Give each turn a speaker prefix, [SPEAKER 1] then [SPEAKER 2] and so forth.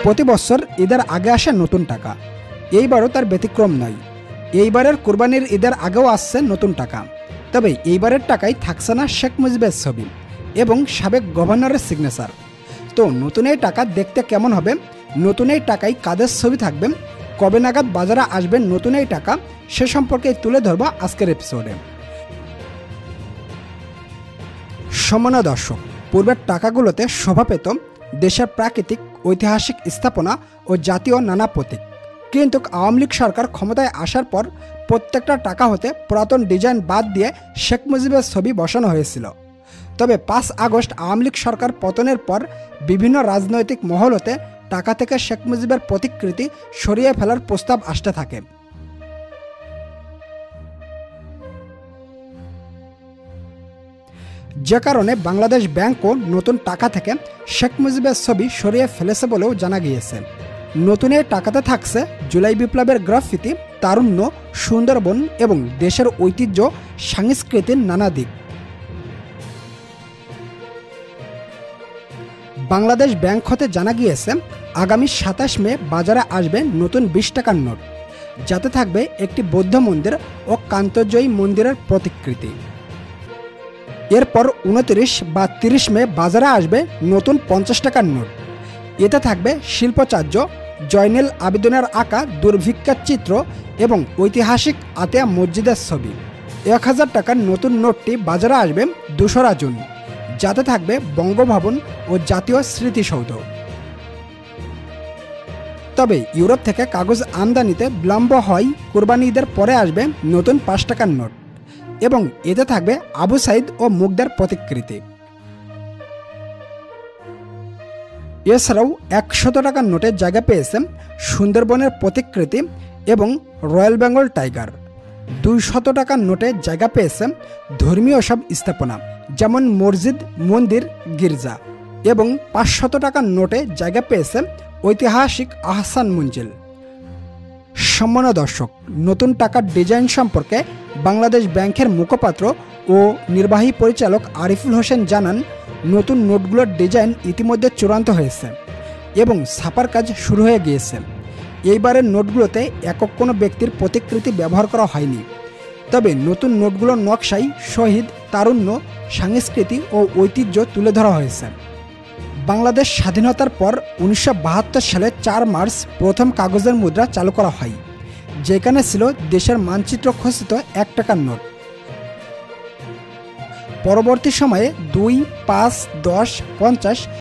[SPEAKER 1] প্রতি বছর ঈদের আগে আসে নতুন টাকা, এইবারও তার ব্যতিক্রম নয়। এইবারের কোরবানির ঈদের আগেও আসছে নতুন টাকা। তবে এইবারের টাকায় থাকছে না শেখ মুজিবের ছবি এবং সাবেক গভর্নরের সিগনেচার। তো নতুন এই টাকা দেখতে কেমন হবে, নতুন এই টাকায় কাদের ছবি থাকবে, কবে নাগাদ বাজারে আসবে নতুন এই টাকা, সে সম্পর্কে তুলে ধরব আজকের এপিসোডে। সম্মানীয় দর্শক, পূর্বের টাকাগুলোতে শোভা পেত দেশের প্রাকৃতিক ঐতিহাসিক স্থাপনা ও জাতীয় নানা প্রতীক। কিন্তু আওয়ামী লীগ সরকার ক্ষমতায় আসার পর প্রত্যেকটা টাকা হতে পুরাতন ডিজাইন বাদ দিয়ে শেখ মুজিবের ছবি বসানো হয়েছিল। তবে 5 আগস্ট আওয়ামী লীগ সরকার পতনের পর বিভিন্ন রাজনৈতিক মহল হতে টাকা থেকে শেখ মুজিবের প্রতিকৃতি সরিয়ে ফেলার প্রস্তাব আসতে থাকে। যে কারণে বাংলাদেশ ব্যাংকও নতুন টাকা থেকে শেখ মুজিবের ছবি সরিয়ে ফেলেছে বলেও জানা গিয়েছে। নতুন এই টাকাতে থাকছে জুলাই বিপ্লবের গ্রাফিতি, তারুণ্য, সুন্দরবন এবং দেশের ঐতিহ্য সংস্কৃতির নানা দিক। বাংলাদেশ ব্যাংক হতে জানা গিয়েছে আগামী 27 মে বাজারে আসবে নতুন 20 টাকার নোট, যাতে থাকবে একটি বৌদ্ধ মন্দির ও কান্তজয়ী মন্দিরের প্রতিকৃতি। এরপর 29 বা 30 মে বাজারে আসবে নতুন 50 টাকার নোট। এতে থাকবে শিল্পাচার্য জয়নুল আবেদিনের আঁকা দুর্ভিক্ষার চিত্র এবং ঐতিহাসিক আতিয়া মসজিদের ছবি। 1000 টাকার নতুন নোটটি বাজারে আসবে 2রা জুন, যাতে থাকবে বঙ্গভবন ও জাতীয় স্মৃতিসৌধ। তবে ইউরোপ থেকে কাগজ আমদানিতে বিলম্ব হয় কোরবানি ঈদের পরে আসবে নতুন 5 টাকার নোট এবং এতে থাকবে আবু সাইদ ও মুগদার প্রতিকৃতি। এছাড়াও 100 টাকার নোটের জায়গা পেয়েছে সুন্দরবনের প্রতিকৃতি এবং রয়্যাল বেঙ্গল টাইগার। 200 টাকার নোটে জায়গা পেয়েছে ধর্মীয় সব স্থাপনা, যেমন মসজিদ, মন্দির, গির্জা। এবং 500 টাকার নোটে জায়গা পেয়েছে ঐতিহাসিক আহসান মঞ্জিল। সম্মানীয় দর্শক, নতুন টাকার ডিজাইন সম্পর্কে বাংলাদেশ ব্যাংকের মুখপাত্র ও নির্বাহী পরিচালক আরিফুল হোসেন জানান, নতুন নোটগুলোর ডিজাইন ইতিমধ্যে চূড়ান্ত হয়েছে এবং ছাপার কাজ শুরু হয়ে গিয়েছে। এইবারের নোটগুলোতে একক কোনো ব্যক্তির প্রতিকৃতি ব্যবহার করা হয়নি। তবে নতুন নোটগুলোর নকশায় শহীদ, তারুণ্য, সংস্কৃতি ও ঐতিহ্য তুলে ধরা হয়েছে। বাংলাদেশ স্বাধীনতার পর 1972 সালে 4 মার্চ প্রথম কাগজের মুদ্রা চালু করা হয়, যেখানে ছিল দেশের মানচিত্র খচিত 1 টাকার নোট। পরবর্তী সময়ে 2, 5, 10, 50